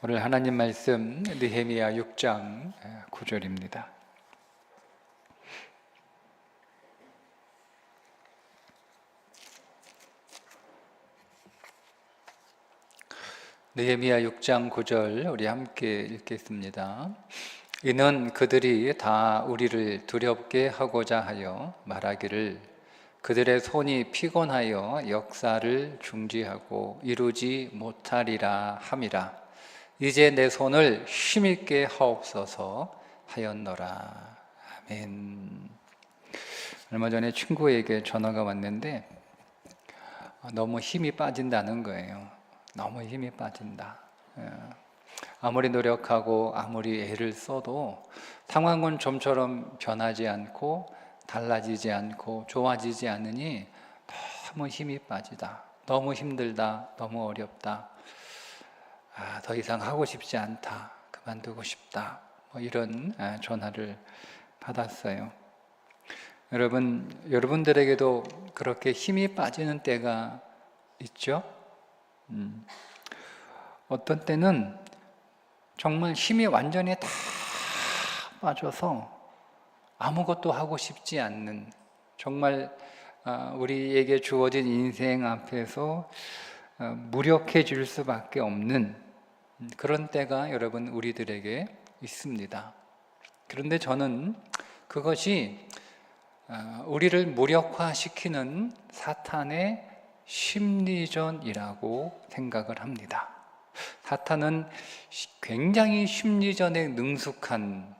오늘 하나님 말씀 느헤미야 6장 9절입니다. 느헤미야 6장 9절 우리 함께 읽겠습니다. 이는 그들이 다 우리를 두렵게 하고자 하여 말하기를 그들의 손이 피곤하여 역사를 중지하고 이루지 못하리라 함이라. 이제 내 손을 힘있게 하옵소서 하였노라. 아멘. 얼마 전에 친구에게 전화가 왔는데 너무 힘이 빠진다는 거예요. 너무 힘이 빠진다. 아무리 노력하고 아무리 애를 써도 상황은 좀처럼 변하지 않고 달라지지 않고 좋아지지 않으니 너무 힘이 빠지다. 너무 힘들다. 너무 어렵다. 더 이상 하고 싶지 않다. 그만두고 싶다. 이런 전화를 받았어요. 여러분들에게도 그렇게 힘이 빠지는 때가 있죠? 어떤 때는 정말 힘이 완전히 다 빠져서 아무것도 하고 싶지 않는, 정말 우리에게 주어진 인생 앞에서 무력해질 수밖에 없는 그런 때가 여러분 우리들에게 있습니다. 그런데 저는 그것이 우리를 무력화시키는 사탄의 심리전이라고 생각을 합니다. 사탄은 굉장히 심리전에 능숙한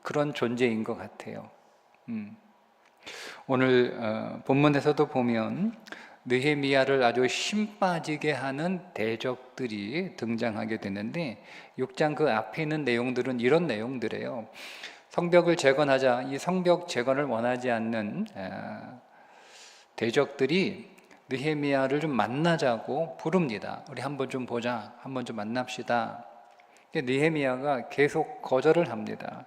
그런 존재인 것 같아요. 오늘 본문에서도 보면 느헤미야를 아주 힘 빠지게 하는 대적들이 등장하게 되는데 6장 그 앞에 있는 내용들은 이런 내용들이에요. 성벽을 재건하자, 이 성벽 재건을 원하지 않는 대적들이 느헤미야를 좀 만나자고 부릅니다. 우리 한번 좀 보자, 한번 좀 만납시다. 느헤미야가 계속 거절을 합니다.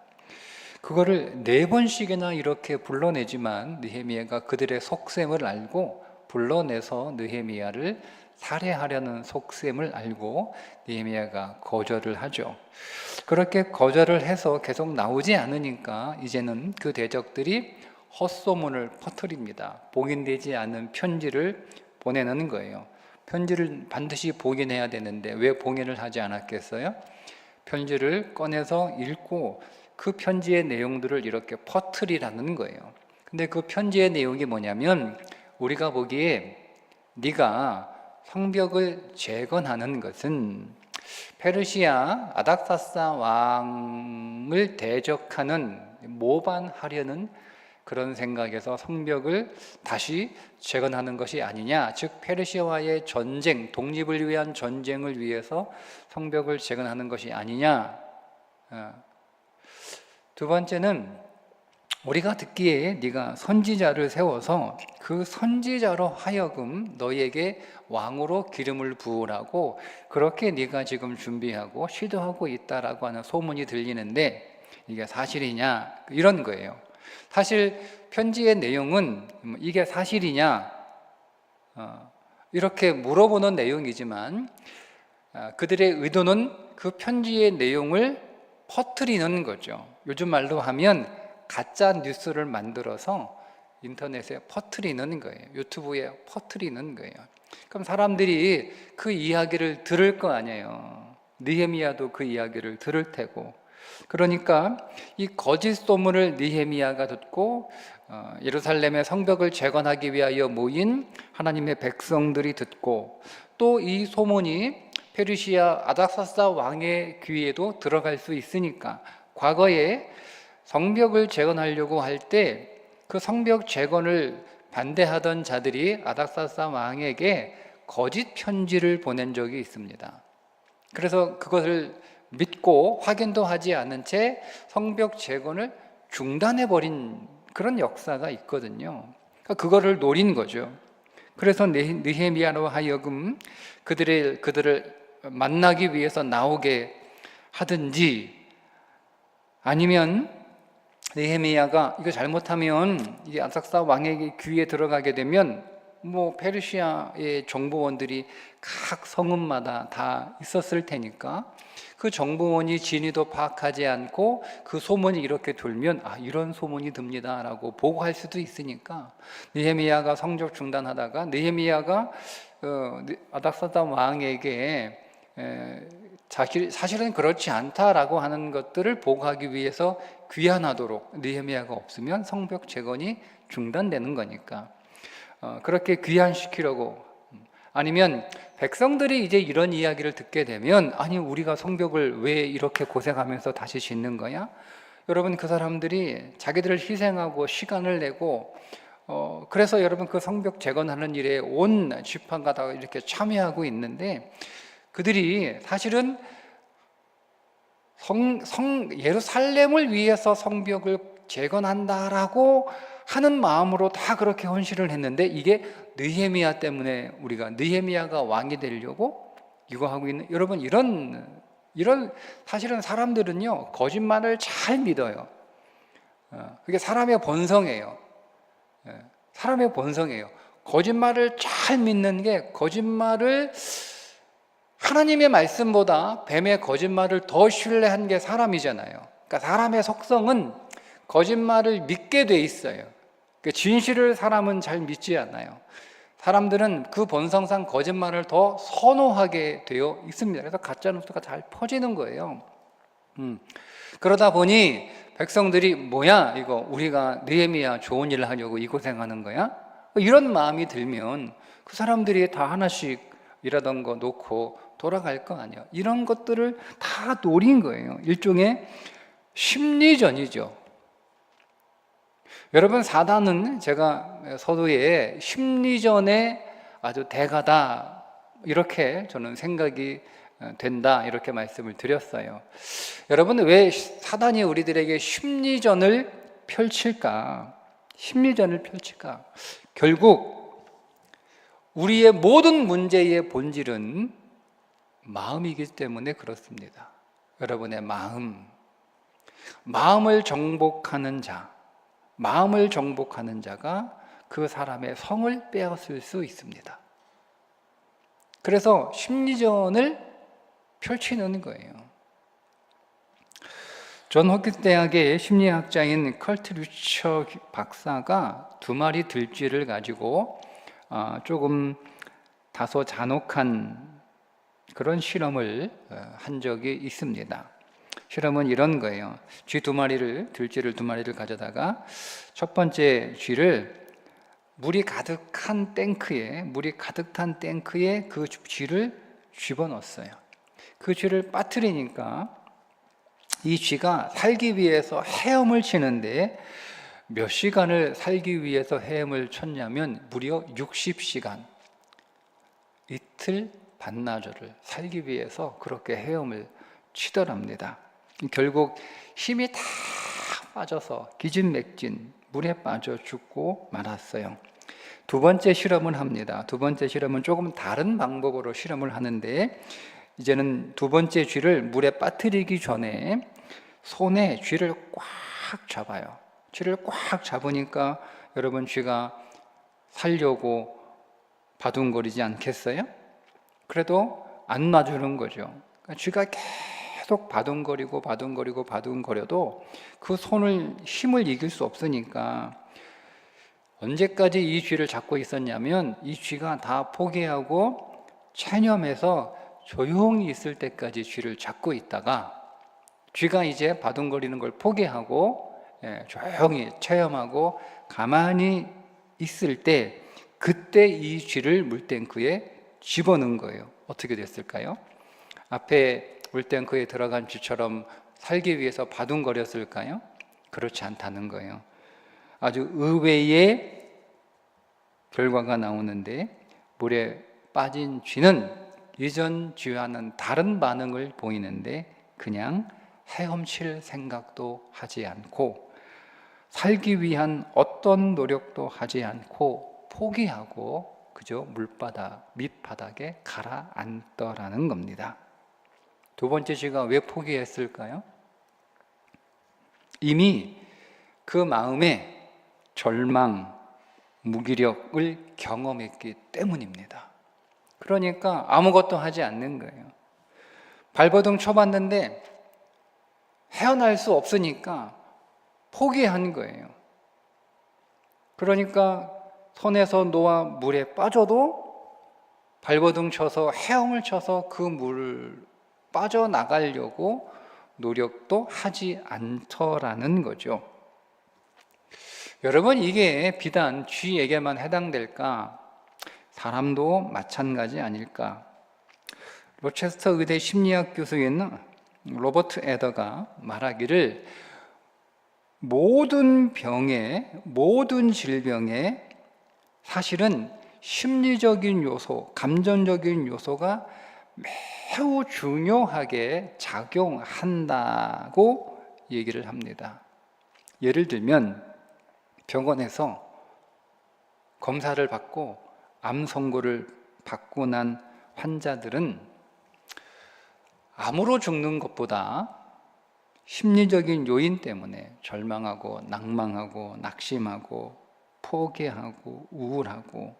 그거를 4번씩이나 이렇게 불러내지만 느헤미야가 그들의 속셈을 알고 불러내서 느헤미야를 살해하려는 속셈을 알고 느헤미야가 거절을 하죠. 그렇게 거절을 해서 계속 나오지 않으니까 이제는 그 대적들이 헛소문을 퍼뜨립니다. 봉인되지 않은 편지를 보내는 거예요. 편지를 반드시 봉인해야 되는데 왜 봉인을 하지 않았겠어요? 편지를 꺼내서 읽고 그 편지의 내용들을 이렇게 퍼뜨리라는 거예요. 근데 그 편지의 내용이 뭐냐면 우리가 보기에 네가 성벽을 재건하는 것은 페르시아 아닥사스 왕을 대적하는 모반하려는 그런 생각에서 성벽을 다시 재건하는 것이 아니냐, 즉 페르시아와의 전쟁, 독립을 위한 전쟁을 위해서 성벽을 재건하는 것이 아니냐. 두 번째는 우리가 듣기에 네가 선지자를 세워서 그 선지자로 하여금 너희에게 왕으로 기름을 부으라고 그렇게 네가 지금 준비하고 시도하고 있다라고 하는 소문이 들리는데 이게 사실이냐, 이런 거예요. 사실 편지의 내용은 이게 사실이냐 이렇게 물어보는 내용이지만 그들의 의도는 그 편지의 내용을 퍼뜨리는 거죠. 요즘 말로 하면 가짜 뉴스를 만들어서 인터넷에 퍼뜨리는 거예요. 유튜브에 퍼뜨리는 거예요. 그럼 사람들이 그 이야기를 들을 거 아니에요. 느헤미야도 그 이야기를 들을 테고. 그러니까 이 거짓 소문을 느헤미야가 듣고 예루살렘의 성벽을 재건하기 위하여 모인 하나님의 백성들이 듣고 또 이 소문이 페르시아 아닥사스 왕의 귀에도 들어갈 수 있으니까 과거에 성벽을 재건하려고 할 때 그 성벽 재건을 반대하던 자들이 아닥사스 왕에게 거짓 편지를 보낸 적이 있습니다. 그래서 그것을 믿고 확인도 하지 않은 채 성벽 재건을 중단해버린 그런 역사가 있거든요. 그러니까 그거를 노린 거죠. 그래서 느헤미야로 하여금 그들을 만나기 위해서 나오게 하든지 아니면 느헤미야가 이거 잘못하면 이 아닥사스 왕에게 귀에 들어가게 되면 뭐 페르시아의 정보원들이 각 성읍마다 다 있었을 테니까 그 정보원이 진위도 파악하지 않고 그 소문이 이렇게 돌면 이런 소문이 듭니다라고 보고할 수도 있으니까 느헤미야가 성적 중단하다가 느헤미야가 아닥사다 왕에게 사실은 그렇지 않다라고 하는 것들을 보고하기 위해서 귀환하도록 느헤미야가 없으면 성벽 재건이 중단되는 거니까 그렇게 귀환시키려고, 아니면 백성들이 이제 이런 이야기를 듣게 되면 아니 우리가 성벽을 왜 이렇게 고생하면서 다시 짓는 거야? 여러분 그 사람들이 자기들을 희생하고 시간을 내고 그래서 여러분 그 성벽 재건하는 일에 온 지파가 다 이렇게 참여하고 있는데 그들이 사실은 예루살렘을 위해서 성벽을 재건한다라고 하는 마음으로 다 그렇게 헌신을 했는데 이게 느헤미야 때문에 우리가 느헤미야가 왕이 되려고 이거 하고 있는, 여러분 이런 사실은 사람들은요 거짓말을 잘 믿어요. 그게 사람의 본성이에요. 사람의 본성이에요. 거짓말을 잘 믿는 게, 거짓말을 하나님의 말씀보다 뱀의 거짓말을 더 신뢰한 게 사람이잖아요. 그러니까 사람의 속성은 거짓말을 믿게 돼 있어요. 진실을 사람은 잘 믿지 않아요. 사람들은 그 본성상 거짓말을 더 선호하게 되어 있습니다. 그래서 가짜뉴스가 잘 퍼지는 거예요. 그러다 보니 백성들이 뭐야 이거 우리가 느헤미야 좋은 일을 하려고 이 고생하는 거야? 이런 마음이 들면 그 사람들이 다 하나씩 일하던 거 놓고 돌아갈 거 아니에요. 이런 것들을 다 노린 거예요. 일종의 심리전이죠. 여러분 사단은 제가 서두에 심리전의 아주 대가다 이렇게 저는 생각이 된다 이렇게 말씀을 드렸어요. 여러분 왜 사단이 우리들에게 심리전을 펼칠까? 심리전을 펼칠까? 결국 우리의 모든 문제의 본질은 마음이기 때문에 그렇습니다. 여러분의 마음을 정복하는 자, 마음을 정복하는 자가 그 사람의 성을 빼앗을 수 있습니다. 그래서 심리전을 펼치는 거예요. 존 홉킨스 대학의 심리학자인 컬트 류처 박사가 두 마리 들쥐를 가지고 조금 다소 잔혹한 그런 실험을 한 적이 있습니다. 실험은 이런 거예요. 들쥐를 두 마리를 가져다가 첫 번째 쥐를 물이 가득한 탱크에 그 쥐를 집어넣었어요. 그 쥐를 빠뜨리니까 이 쥐가 살기 위해서 헤엄을 치는데 몇 시간을 살기 위해서 헤엄을 쳤냐면 무려 60시간, 이틀 반나절을 살기 위해서 그렇게 헤엄을 치더랍니다. 결국 힘이 다 빠져서 기진맥진 물에 빠져 죽고 말았어요. 두 번째 실험을 합니다. 두 번째 실험은 조금 다른 방법으로 실험을 하는데 이제는 두 번째 쥐를 물에 빠뜨리기 전에 손에 쥐를 꽉 잡아요. 쥐를 꽉 잡으니까 여러분 쥐가 살려고 바둥거리지 않겠어요? 그래도 안 놔주는 거죠. 그러니까 쥐가 계속 바둥거려도 그 손을 힘을 이길 수 없으니까 언제까지 이 쥐를 잡고 있었냐면 이 쥐가 다 포기하고 체념해서 조용히 있을 때까지 쥐를 잡고 있다가 쥐가 이제 바둥거리는 걸 포기하고 조용히 체험하고 가만히 있을 때 그때 이 쥐를 물탱크에 집어넣은 거예요. 어떻게 됐을까요? 앞에 물탱크에 들어간 쥐처럼 살기 위해서 바둥거렸을까요? 그렇지 않다는 거예요. 아주 의외의 결과가 나오는데 물에 빠진 쥐는 이전 쥐와는 다른 반응을 보이는데 그냥 헤엄칠 생각도 하지 않고 살기 위한 어떤 노력도 하지 않고 포기하고 그저 밑바닥에 가라앉더라는 겁니다. 두 번째 쥐가 왜 포기했을까요? 이미 그 마음에 절망, 무기력을 경험했기 때문입니다. 그러니까 아무것도 하지 않는 거예요. 발버둥 쳐봤는데 헤어날 수 없으니까 포기한 거예요. 그러니까 손에서 놓아 물에 빠져도 발버둥 쳐서 헤엄을 쳐서 그 물을 빠져나가려고 노력도 하지 않더라는 거죠. 여러분, 이게 비단 쥐에게만 해당될까? 사람도 마찬가지 아닐까? 로체스터 의대 심리학 교수인 로버트 에더가 말하기를 모든 병에, 모든 질병에 사실은 심리적인 요소, 감정적인 요소가 매우 중요하게 작용한다고 얘기를 합니다. 예를 들면 병원에서 검사를 받고 암 선고를 받고 난 환자들은 암으로 죽는 것보다 심리적인 요인 때문에 절망하고 낭망하고 낙심하고 포기하고 우울하고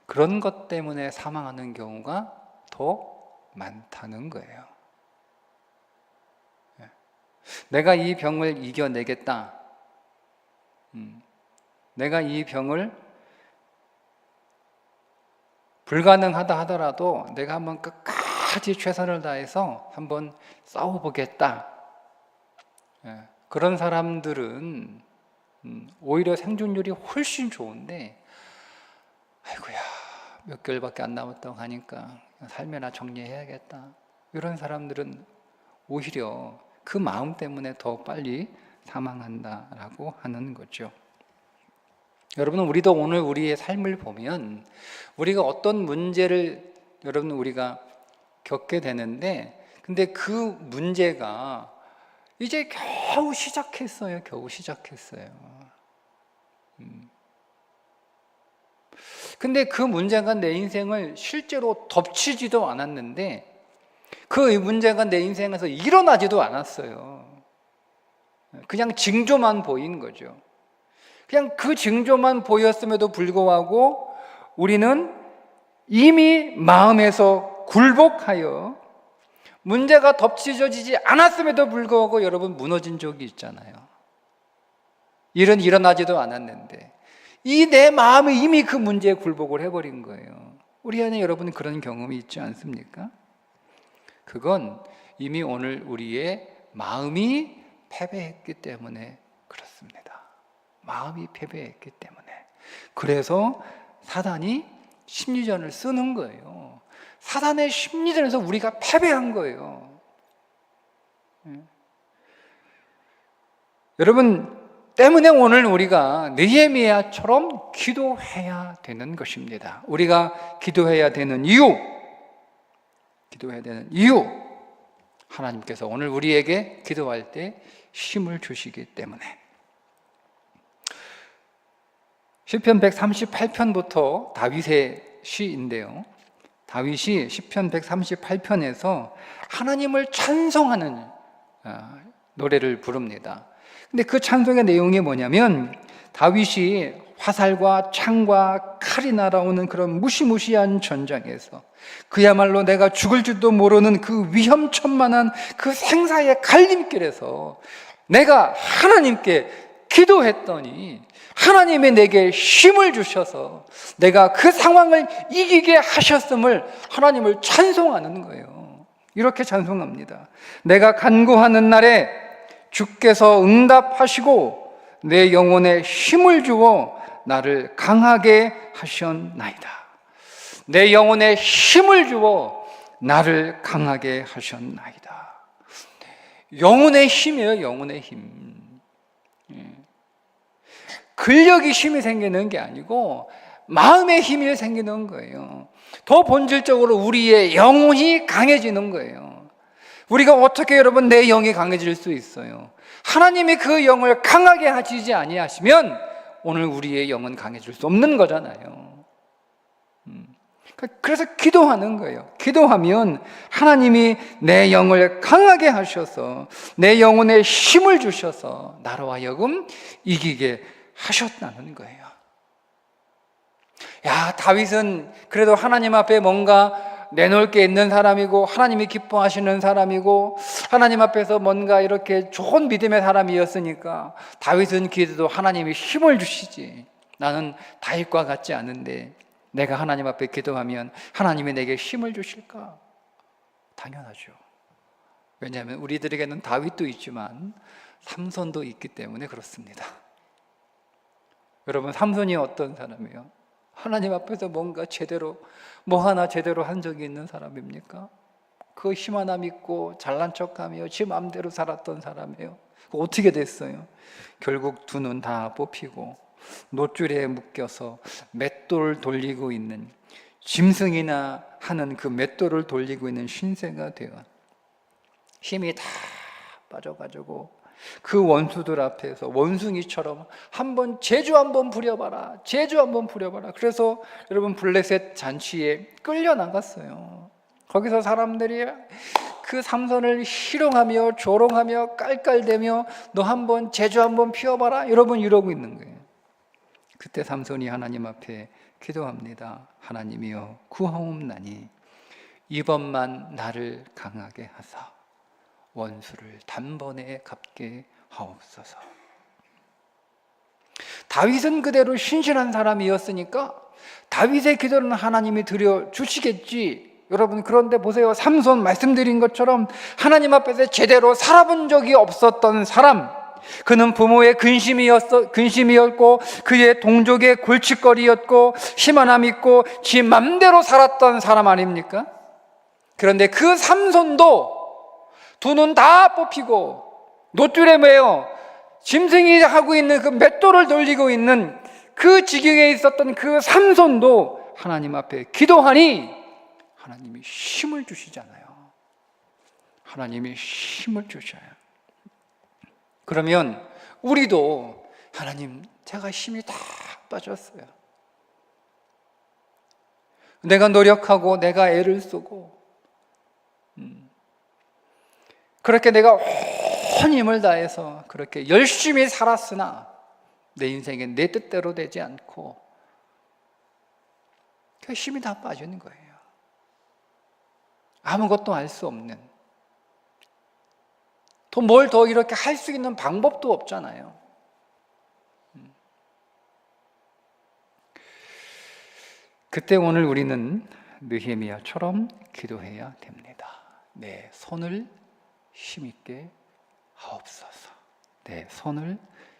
그런 것 때문에 사망하는 경우가 더 많다는 거예요. 내가 이 병을 이겨내겠다. 내가 이 병을 불가능하다 하더라도 내가 한번 끝까지 최선을 다해서 한번 싸워보겠다. 그런 사람들은 오히려 생존율이 훨씬 좋은데, 아이고야, 몇 개월밖에 안 남았다고 하니까 삶이나 정리해야겠다. 이런 사람들은 오히려 그 마음 때문에 더 빨리 사망한다라고 하는 거죠. 여러분, 우리도 오늘 우리의 삶을 보면 우리가 어떤 문제를 여러분 우리가 겪게 되는데, 근데 그 문제가 이제 겨우 시작했어요. 근데 그 문제가 내 인생을 실제로 덮치지도 않았는데, 그 문제가 내 인생에서 일어나지도 않았어요. 그냥 징조만 보인 거죠. 그냥 그 징조만 보였음에도 불구하고 우리는 이미 마음에서 굴복하여 문제가 덮치져지지 않았음에도 불구하고 여러분 무너진 적이 있잖아요. 일은 일어나지도 않았는데 이 내 마음이 이미 그 문제에 굴복을 해버린 거예요. 우리 안에 여러분 그런 경험이 있지 않습니까? 그건 이미 오늘 우리의 마음이 패배했기 때문에 그렇습니다. 마음이 패배했기 때문에. 그래서 사단이 심리전을 쓰는 거예요. 사단의 심리전에서 우리가 패배한 거예요. 여러분 때문에 오늘 우리가 느헤미야처럼 기도해야 되는 것입니다. 우리가 기도해야 되는 이유, 하나님께서 오늘 우리에게 기도할 때 힘을 주시기 때문에. 시편 138편부터 다윗의 시인데요, 다윗이 시편 138편에서 하나님을 찬송하는 노래를 부릅니다. 근데 그 찬송의 내용이 뭐냐면, 다윗이 화살과 창과 칼이 날아오는 그런 무시무시한 전장에서 그야말로 내가 죽을 줄도 모르는 그 위험천만한 그 생사의 갈림길에서 내가 하나님께 기도했더니 하나님이 내게 힘을 주셔서 내가 그 상황을 이기게 하셨음을 하나님을 찬송하는 거예요. 이렇게 찬송합니다. 내가 간구하는 날에 주께서 응답하시고 내 영혼에 힘을 주어 나를 강하게 하셨나이다. 내 영혼에 힘을 주어 나를 강하게 하셨나이다. 영혼의 힘이에요. 영혼의 힘. 근력이 힘이 생기는 게 아니고 마음의 힘이 생기는 거예요. 더 본질적으로 우리의 영혼이 강해지는 거예요. 우리가 어떻게 여러분 내 영이 강해질 수 있어요? 하나님이 그 영을 강하게 하시지 아니하시면 오늘 우리의 영은 강해질 수 없는 거잖아요. 그래서 기도하는 거예요. 기도하면 하나님이 내 영을 강하게 하셔서 내 영혼에 힘을 주셔서 나로 하여금 이기게 하셨다는 거예요. 야, 다윗은 그래도 하나님 앞에 뭔가 내놓을 게 있는 사람이고 하나님이 기뻐하시는 사람이고 하나님 앞에서 뭔가 이렇게 좋은 믿음의 사람이었으니까 다윗은 기도도 하나님이 힘을 주시지. 나는 다윗과 같지 않은데 내가 하나님 앞에 기도하면 하나님이 내게 힘을 주실까? 당연하죠. 왜냐하면 우리들에게는 다윗도 있지만 삼손도 있기 때문에 그렇습니다. 여러분, 삼손이 어떤 사람이에요? 하나님 앞에서 뭔가 제대로 뭐 하나 제대로 한 적이 있는 사람입니까? 그 힘 하나 믿고 잘난 척하며 지 마음대로 살았던 사람이에요. 어떻게 됐어요? 결국 두 눈 다 뽑히고 놋줄에 묶여서 맷돌 돌리고 있는, 짐승이나 하는 그 맷돌을 돌리고 있는 신세가 되어 힘이 다 빠져가지고 그 원수들 앞에서 원숭이처럼 한번 제주 한번 부려봐라, 제주 한번 부려봐라. 그래서 여러분 블레셋 잔치에 끌려 나갔어요. 거기서 사람들이 그 삼손을 희롱하며 조롱하며 깔깔대며 너 한번 제주 한번 피워봐라, 여러분 이러고 있는 거예요. 그때 삼손이 하나님 앞에 기도합니다. 하나님이여 구하옵나니 이번만 나를 강하게 하사 원수를 단번에 갚게 하옵소서. 다윗은 그대로 신실한 사람이었으니까 다윗의 기도는 하나님이 들어주시겠지. 여러분, 그런데 보세요. 삼손 말씀드린 것처럼 하나님 앞에서 제대로 살아본 적이 없었던 사람, 그는 부모의 근심이었고 그의 동족의 골칫거리였고 힘 하나 믿고 지 맘대로 살았던 사람 아닙니까? 그런데 그 삼손도 두 눈 다 뽑히고 놋줄에 매여 짐승이 하고 있는 그 맷돌을 돌리고 있는 그 지경에 있었던 그 삼손도 하나님 앞에 기도하니 하나님이 힘을 주시잖아요. 하나님이 힘을 주셔요. 그러면 우리도 하나님, 제가 힘이 다 빠졌어요. 내가 노력하고 내가 애를 쓰고 그렇게 내가 온 힘을 다해서 그렇게 열심히 살았으나 내 인생에 내 뜻대로 되지 않고 그 힘이 다 빠지는 거예요. 아무것도 할 수 없는, 또 뭘 더 이렇게 할 수 있는 방법도 없잖아요. 그때 오늘 우리는 느헤미야처럼 기도해야 됩니다. 내 손을 힘있게 하옵소서. 내 손을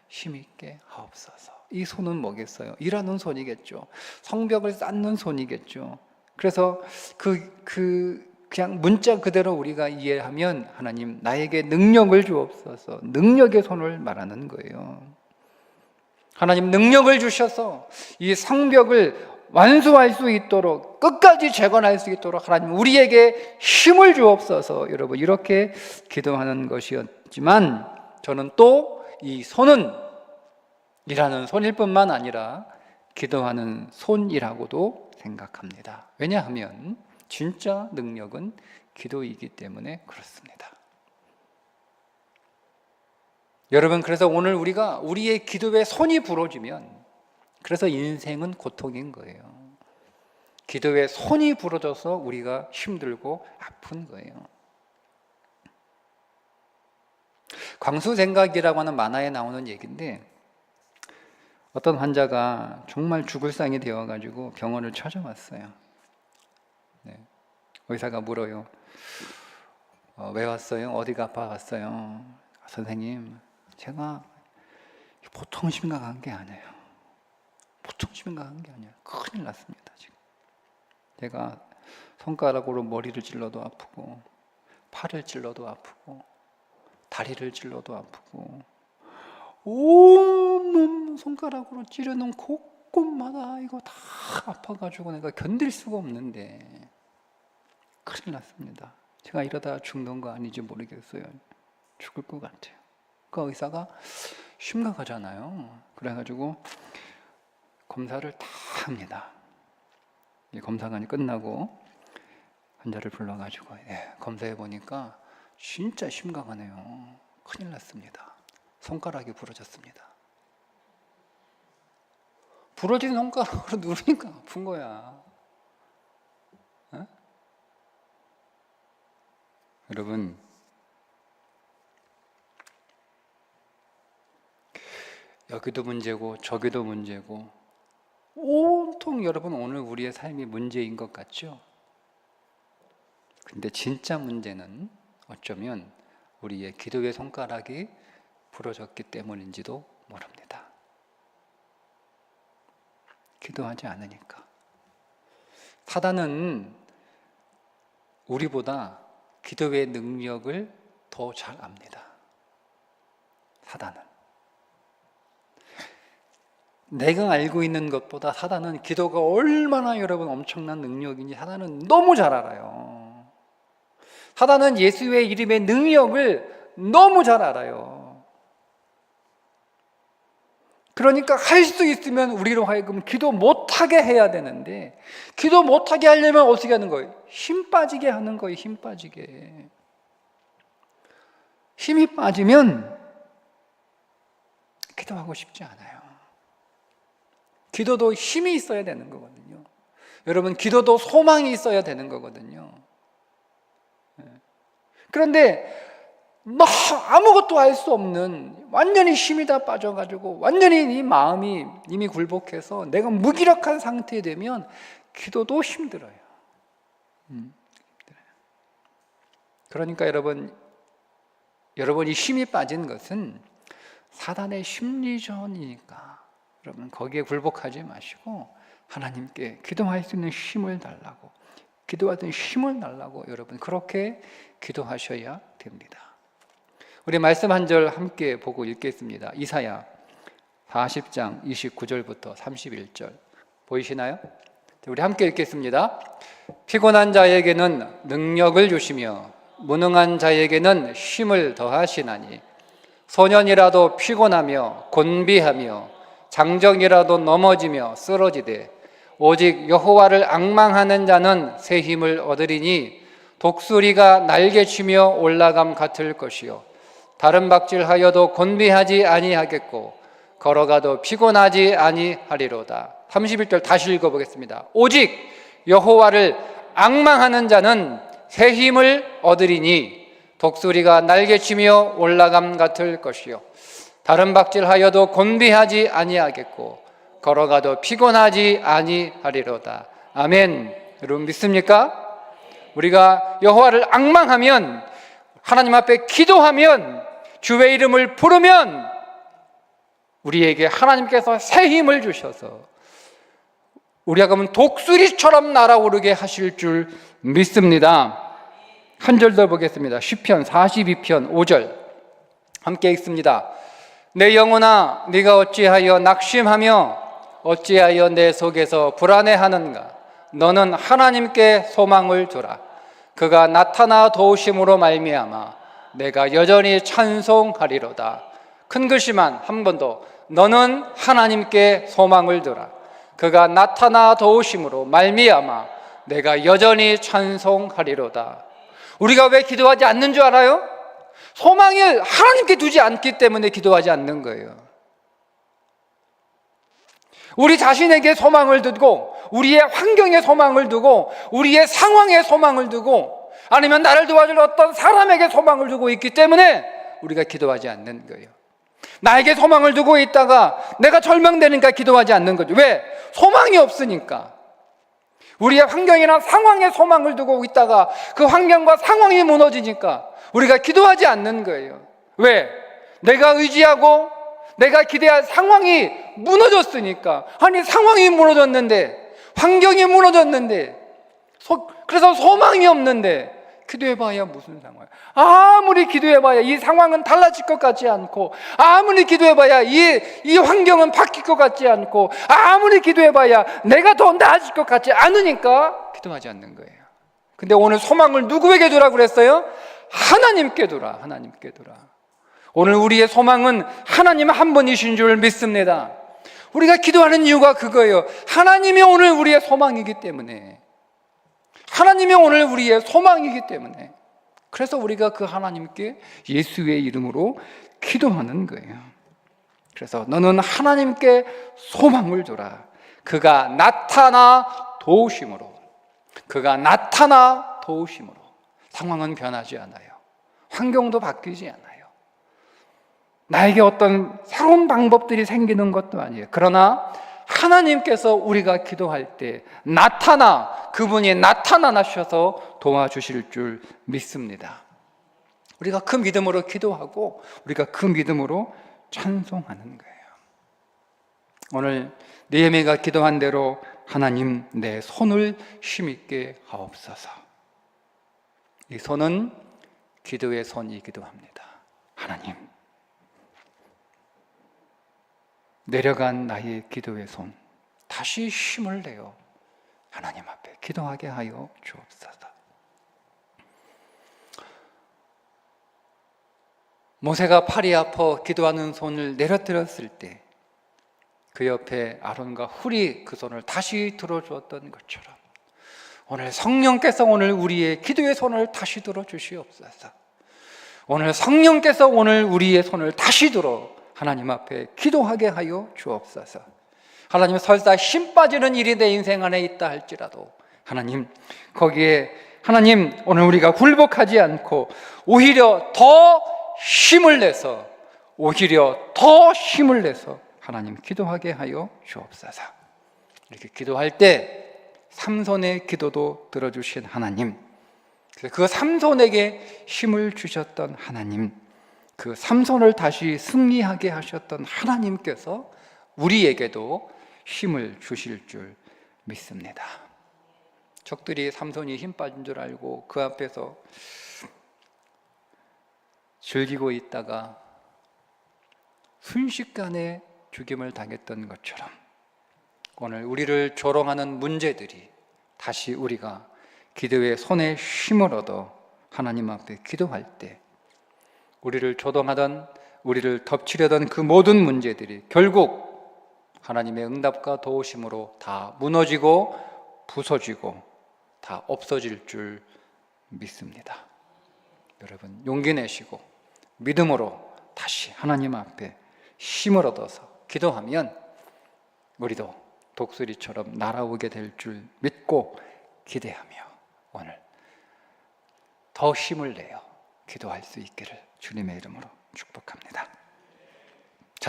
힘있게 하옵소서. 이 손은 뭐겠어요? 일하는 손이겠죠. 성벽을 쌓는 손이겠죠. 그래서 그냥 문자 그대로 우리가 이해하면 하나님 나에게 능력을 주옵소서. 능력의 손을 말하는 거예요. 하나님 능력을 주셔서 이 성벽을 완수할 수 있도록, 끝까지 재건할 수 있도록 하나님 우리에게 힘을 주옵소서. 여러분, 이렇게 기도하는 것이었지만 저는 또 이 손은 일하는 손일 뿐만 아니라 기도하는 손이라고도 생각합니다. 왜냐하면 진짜 능력은 기도이기 때문에 그렇습니다. 여러분, 그래서 오늘 우리가 우리의 기도에 손이 부러지면, 그래서 인생은 고통인 거예요. 기도에 손이 부러져서 우리가 힘들고 아픈 거예요. 광수생각이라고 하는 만화에 나오는 얘기인데, 어떤 환자가 정말 죽을 상이 되어가지고 병원을 찾아왔어요. 네. 의사가 물어요. 왜 왔어요? 어디가 아파왔어요? 선생님, 제가 보통 심각한 게 아니에요. 보통 심각한 게 아니에요. 큰일 났습니다. 지금 제가 손가락으로 머리를 찔러도 아프고, 팔을 찔러도 아프고, 다리를 찔러도 아프고, 온몸 손가락으로 찌르는 곳곳마다 이거 다 아파가지고 내가 견딜 수가 없는데 큰일 났습니다. 제가 이러다 죽는 거 아닌지 모르겠어요. 죽을 것 같아요. 그 의사가 심각하잖아요. 그래가지고 검사를 다 합니다. 검사관이 끝나고 환자를 불러가지고 검사해 보니까 진짜 심각하네요. 큰일 났습니다. 손가락이 부러졌습니다. 부러진 손가락으로 누르니까 아픈 거야. 어? 여러분, 여기도 문제고 저기도 문제고 온통 여러분 오늘 우리의 삶이 문제인 것 같죠? 근데 진짜 문제는 어쩌면 우리의 기도의 손가락이 부러졌기 때문인지도 모릅니다. 기도하지 않으니까. 사단은 우리보다 기도의 능력을 더 잘 압니다. 사단은. 내가 알고 있는 것보다 사단은 기도가 얼마나 여러분 엄청난 능력인지 사단은 너무 잘 알아요. 사단은 예수의 이름의 능력을 너무 잘 알아요. 그러니까 할 수 있으면 우리로 하여금 기도 못하게 해야 되는데, 기도 못하게 하려면 어떻게 하는 거예요? 힘 빠지게 하는 거예요. 힘 빠지게. 힘이 빠지면 기도하고 싶지 않아요. 기도도 힘이 있어야 되는 거거든요. 여러분, 기도도 소망이 있어야 되는 거거든요. 그런데 아무것도 할 수 없는, 완전히 힘이 다 빠져가지고 완전히 이 마음이 이미 굴복해서 내가 무기력한 상태에 되면 기도도 힘들어요. 그러니까 여러분이 힘이 빠진 것은 사단의 심리전이니까 여러분 거기에 굴복하지 마시고 하나님께 기도할 수 있는 힘을 달라고, 기도하던 힘을 달라고 여러분 그렇게 기도하셔야 됩니다. 우리 말씀 한 절 함께 보고 읽겠습니다. 이사야 40장 29절부터 31절 보이시나요? 우리 함께 읽겠습니다. 피곤한 자에게는 능력을 주시며 무능한 자에게는 힘을 더하시나니 소년이라도 피곤하며 곤비하며 장정이라도 넘어지며 쓰러지되 오직 여호와를 앙망하는 자는 새 힘을 얻으리니 독수리가 날개치며 올라감 같을 것이요 다른 박질하여도 곤비하지 아니하겠고 걸어가도 피곤하지 아니하리로다. 31절 다시 읽어보겠습니다. 오직 여호와를 앙망하는 자는 새 힘을 얻으리니 독수리가 날개치며 올라감 같을 것이요 다른 박질하여도 곤비하지 아니하겠고 걸어가도 피곤하지 아니하리로다. 아멘. 여러분 믿습니까? 우리가 여호와를 앙망하면, 하나님 앞에 기도하면, 주의 이름을 부르면 우리에게 하나님께서 새 힘을 주셔서 우리가 그러면 독수리처럼 날아오르게 하실 줄 믿습니다. 한 절 더 보겠습니다. 시편 42편 5절 함께 읽습니다. 내 영혼아 네가 어찌하여 낙심하며 어찌하여 내 속에서 불안해하는가. 너는 하나님께 소망을 두라. 그가 나타나 도우심으로 말미암아 내가 여전히 찬송하리로다. 큰 글씨만 한 번 더. 너는 하나님께 소망을 두라. 그가 나타나 도우심으로 말미암아 내가 여전히 찬송하리로다. 우리가 왜 기도하지 않는 줄 알아요? 소망을 하나님께 두지 않기 때문에 기도하지 않는 거예요. 우리 자신에게 소망을 두고, 우리의 환경에 소망을 두고, 우리의 상황에 소망을 두고, 아니면 나를 도와줄 어떤 사람에게 소망을 두고 있기 때문에 우리가 기도하지 않는 거예요. 나에게 소망을 두고 있다가 내가 절망되니까 기도하지 않는 거죠. 왜? 소망이 없으니까. 우리의 환경이나 상황에 소망을 두고 있다가 그 환경과 상황이 무너지니까 우리가 기도하지 않는 거예요. 왜? 내가 의지하고 내가 기대할 상황이 무너졌으니까. 아니 상황이 무너졌는데, 환경이 무너졌는데, 그래서 소망이 없는데 기도해봐야 무슨 상황이야. 아무리 기도해봐야 이 상황은 달라질 것 같지 않고, 아무리 기도해봐야 이 환경은 바뀔 것 같지 않고, 아무리 기도해봐야 내가 더 나아질 것 같지 않으니까 기도하지 않는 거예요. 근데 오늘 소망을 누구에게 두라고 그랬어요? 하나님께 두라. 하나님께 두라. 오늘 우리의 소망은 하나님 한 분이신 줄 믿습니다. 우리가 기도하는 이유가 그거예요. 하나님이 오늘 우리의 소망이기 때문에, 하나님이 오늘 우리의 소망이기 때문에, 그래서 우리가 그 하나님께 예수의 이름으로 기도하는 거예요. 그래서 너는 하나님께 소망을 두라. 그가 나타나 도우심으로, 그가 나타나 도우심으로. 상황은 변하지 않아요. 환경도 바뀌지 않아요. 나에게 어떤 새로운 방법들이 생기는 것도 아니에요. 그러나 하나님께서 우리가 기도할 때 그분이 나타나셔서 도와주실 줄 믿습니다. 우리가 그 믿음으로 기도하고 우리가 그 믿음으로 찬송하는 거예요. 오늘 느헤미야가 기도한 대로 하나님 내 손을 힘있게 하옵소서. 이 손은 기도의 손이기도 합니다. 하나님, 내려간 나의 기도의 손 다시 힘을 내어 하나님 앞에 기도하게 하여 주옵소서. 모세가 팔이 아파 기도하는 손을 내려뜨렸을 때 그 옆에 아론과 훌이 그 손을 다시 들어주었던 것처럼 오늘 성령께서 오늘 우리의 기도의 손을 다시 들어주시옵소서. 오늘 성령께서 오늘 우리의 손을 다시 들어 하나님 앞에 기도하게 하여 주옵소서. 하나님, 설사 힘 빠지는 일이 내 인생 안에 있다 할지라도 하나님, 거기에 하나님 오늘 우리가 굴복하지 않고 오히려 더 힘을 내서 하나님 기도하게 하여 주옵소서. 이렇게 기도할 때 삼손의 기도도 들어주신 하나님, 그 삼손에게 힘을 주셨던 하나님, 그 삼손을 다시 승리하게 하셨던 하나님께서 우리에게도 힘을 주실 줄 믿습니다. 적들이 삼손이 힘 빠진 줄 알고 그 앞에서 즐기고 있다가 순식간에 죽임을 당했던 것처럼 오늘 우리를 조롱하는 문제들이 다시 우리가 기도의 손에 힘을 얻어 하나님 앞에 기도할 때 우리를 조롱하던, 우리를 덮치려던 그 모든 문제들이 결국 하나님의 응답과 도우심으로 다 무너지고 부서지고 다 없어질 줄 믿습니다. 여러분, 용기 내시고 믿음으로 다시 하나님 앞에 힘을 얻어서 기도하면 우리도 독수리처럼 날아오게 될 줄 믿고 기대하며 오늘 더 힘을 내어 기도할 수 있기를 주님의 이름으로 축복합니다.